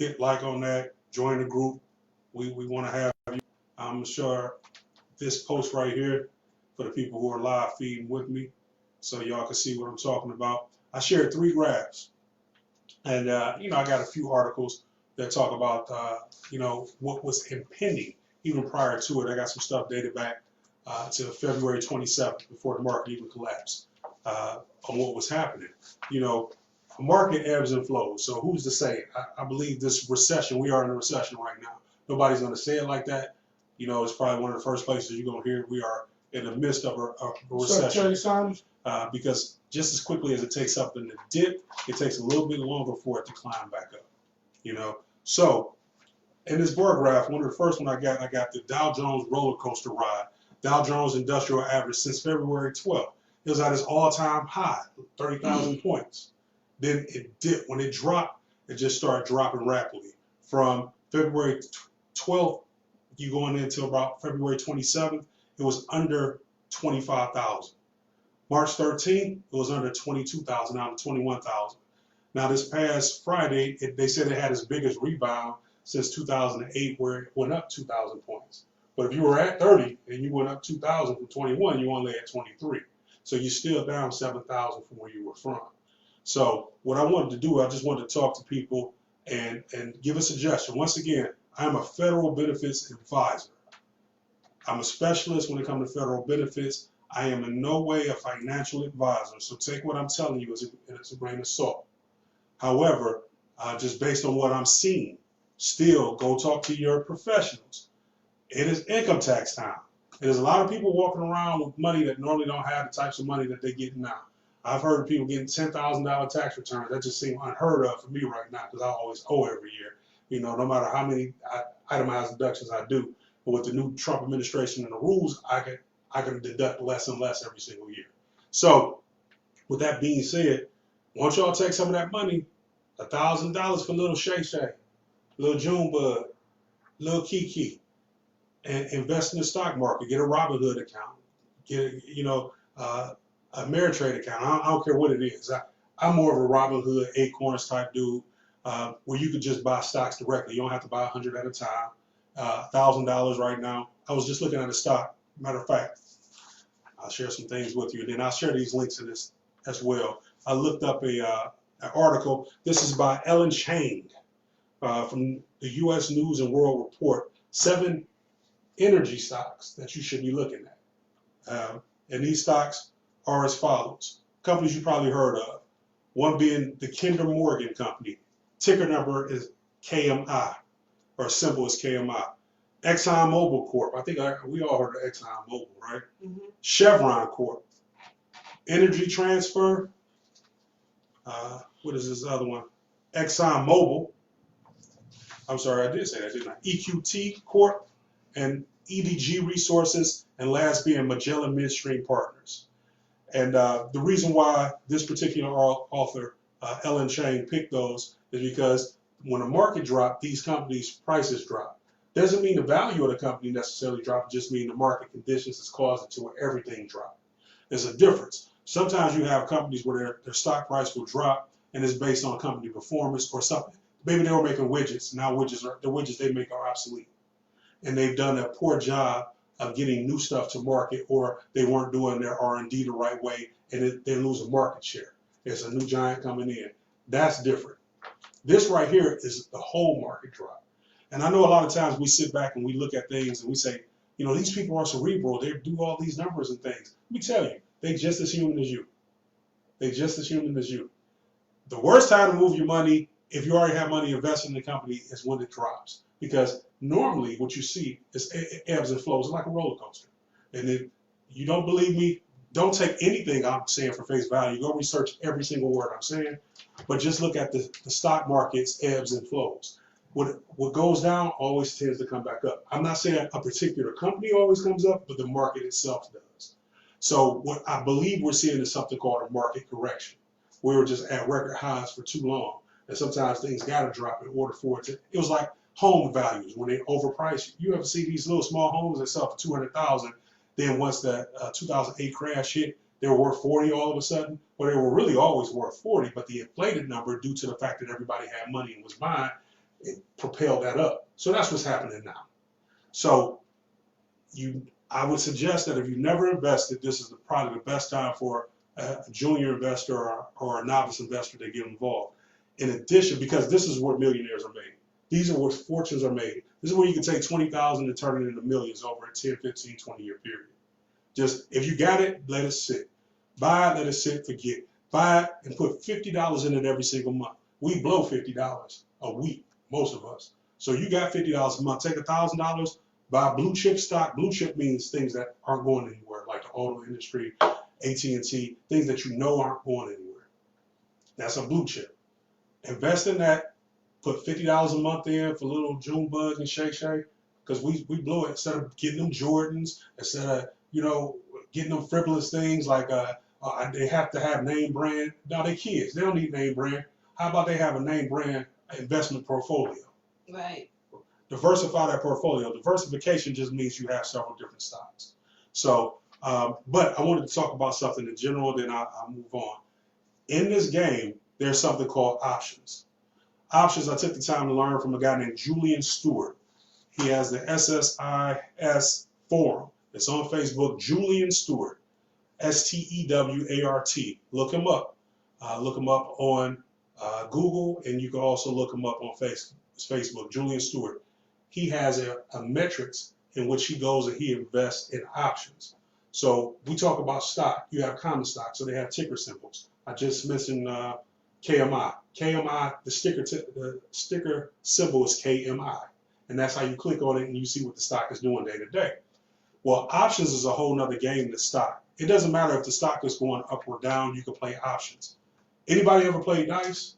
hit like on that, join the group. We want to have you. I'm sure this post right here for the people who are live feeding with me, so y'all can see what I'm talking about. I shared 3 graphs, and I got a few articles that talk about what was impending even prior to it. I got some stuff dated back to February 27th before the market even collapsed on what was happening. A market ebbs and flows. So who's to say? I believe this recession, we are in a recession right now. Nobody's going to say it like that. It's probably one of the first places you're going to hear we are in the midst of a recession. Because just as quickly as it takes something to dip, it takes a little bit longer for it to climb back up. So in this bar graph, one of the first one I got the Dow Jones roller coaster ride. Dow Jones Industrial Average since February 12th. It was at its all-time high, 30,000 points. Then it dipped. When it dropped, it just started dropping rapidly. From February 12th, you going into about February 27th, it was under 25,000. March 13th, it was under 22,000, now to 21,000. Now this past Friday, they said it had its biggest rebound since 2008, where it went up 2,000 points. But if you were at 30 and you went up 2,000 from 21, you only at 23. So you're still down 7,000 from where you were from. So what I wanted to do, I just wanted to talk to people and give a suggestion. Once again, I'm a federal benefits advisor. I'm a specialist when it comes to federal benefits. I am in no way a financial advisor, so take what I'm telling you as a grain of salt. However, just based on what I'm seeing, still go talk to your professionals. It is income tax time. There's a lot of people walking around with money that normally don't have the types of money that they get now. I've heard people getting $10,000 tax returns. That just seems unheard of for me right now because I always owe every year. No matter how many itemized deductions I do. But with the new Trump administration and the rules, I can deduct less and less every single year. So with that being said, once y'all take some of that money, $1,000 for little Shay Shay, little Junebug, little Kiki, and invest in the stock market. Get a Robinhood account. Get a Ameritrade account. I don't care what it is. I'm more of a Robinhood, Acorns type dude, where you could just buy stocks directly. You don't have to buy 100 at a time. $1,000 right now. I was just looking at a stock. Matter of fact, I'll share some things with you, and then I'll share these links in this as well. I looked up an article. This is by Ellen Chang from the U.S. News and World Report. 7 energy stocks that you should be looking at. And these stocks are as follows. Companies you probably heard of. One being the Kinder Morgan Company. Ticker number is KMI, or symbol is KMI. ExxonMobil Corp. I think we all heard of ExxonMobil, right? Mm-hmm. Chevron Corp. Energy Transfer. What is this other one? ExxonMobil. I'm sorry, I did say that, didn't I? EQT Corp. And EDG Resources, and last being Magellan Midstream Partners. And the reason why this particular author, Ellen Chang, picked those is because when the market dropped, these companies' prices dropped. Doesn't mean the value of the company necessarily dropped, it just means the market conditions has caused it to where everything dropped. There's a difference. Sometimes you have companies where their stock price will drop and it's based on company performance or something. Maybe they were making widgets. Now the widgets they make are obsolete. And they've done a poor job of getting new stuff to market, or they weren't doing their R&D the right way, and they're losing market share. There's a new giant coming in. That's different. This right here is the whole market drop. And I know a lot of times we sit back and we look at things and we say, these people are cerebral. They do all these numbers and things. Let me tell you, they're just as human as you. They're just as human as you. The worst time to move your money, if you already have money invested in the company, is when it drops. Because normally what you see is it ebbs and flows. It's like a roller coaster. And if you don't believe me, don't take anything I'm saying for face value. Go research every single word I'm saying. But just look at the stock market's ebbs and flows. What goes down always tends to come back up. I'm not saying a particular company always comes up, but the market itself does. So what I believe we're seeing is something called a market correction. We were just at record highs for too long. And sometimes things got to drop in order for it to. It was like home values when they overprice you. You ever see these little small homes that sell for $200,000? Then once that 2008 crash hit, they were worth 40 all of a sudden. Well, they were really always worth 40, but the inflated number, due to the fact that everybody had money and was buying, it propel that up. So that's what's happening now. So I would suggest that if you've never invested, this is probably the best time for a junior investor or a novice investor to get involved. In addition, because this is where millionaires are made. These are where fortunes are made. This is where you can take 20,000 and turn it into millions over a 10, 15, 20-year period. Just, if you got it, let it sit. Buy it, let it sit, forget. Buy it and put $50 in it every single month. We blow $50 a week, most of us. So you got $50 a month. Take $1,000, buy blue chip stock. Blue chip means things that aren't going anywhere, like the auto industry, AT&T, things that you know aren't going anywhere. That's a blue chip. Invest in that. Put $50 a month in for little June bugs and shake, because we blow it. Instead of getting them Jordans, instead of getting them frivolous things like they have to have name brand. No, they kids. They don't need name brand. How about they have a name brand investment portfolio? Right. Diversify that portfolio. Diversification just means you have several different stocks. So, but I wanted to talk about something in general, then I'll move on. In this game, there's something called options. Options, I took the time to learn from a guy named Julian Stewart. He has the SSIS forum. It's on Facebook, Julian Stewart, Stewart. Look him up. Look him up on Google, and you can also look him up on Facebook, Julian Stewart. He has a metrics in which he goes and he invests in options. So we talk about stock. You have common stock, so they have ticker symbols. I just mentioned KMI. KMI, the sticker symbol is KMI. And that's how you click on it and you see what the stock is doing day to day. Well, options is a whole nother game than stock. It doesn't matter if the stock is going up or down, you can play options. Anybody ever played dice?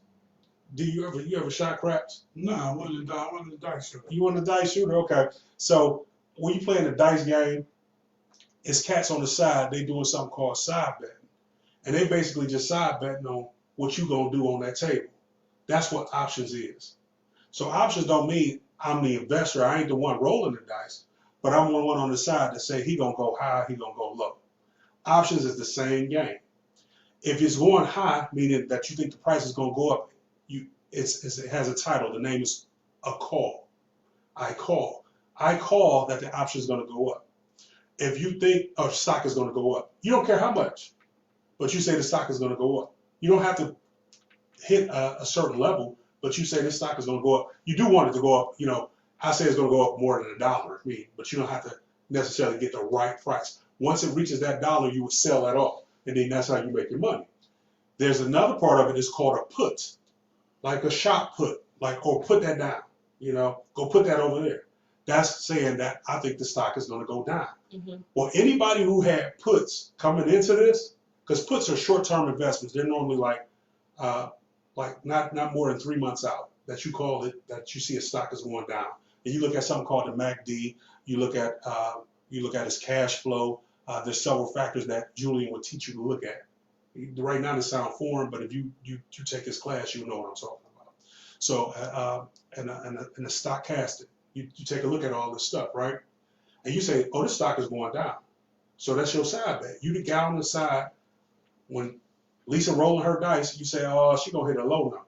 You ever shot craps? No, I wasn't a dice shooter. You want a dice shooter? Okay. So when you play in a dice game, it's cats on the side, they doing something called side betting. And they basically just side betting on what you gonna do on that table. That's what options is. So options don't mean I'm the investor. I ain't the one rolling the dice, but I'm the one on the side that say he gonna go high, he gonna go low. Options is the same game. If it's going high, meaning that you think the price is gonna go up, it has a title. The name is a call. I call that the option is gonna go up. If you think a stock is gonna go up, you don't care how much, but you say the stock is gonna go up. You don't have to hit a certain level, but you say this stock is going to go up. You do want it to go up. I say it's going to go up more than $1, but you don't have to necessarily get the right price. Once it reaches that dollar, you would sell that off, and then that's how you make your money. There's another part of it is called a put, like a shop put, or put that down. Go put that over there. That's saying that I think the stock is going to go down. Mm-hmm. Well, anybody who had puts coming into this, because puts are short-term investments, they're normally like not more than 3 months out that you call it, that you see a stock is going down. And you look at something called the MACD, you look at its cash flow. There's several factors that Julian would teach you to look at. Right now they sound foreign, but if you take his class, you'll know what I'm talking about. So and the stochastic, you take a look at all this stuff, right? And you say, oh, this stock is going down. So that's your side bet. You the guy on the side when Lisa rolling her dice, you say, oh, she gonna hit a low number.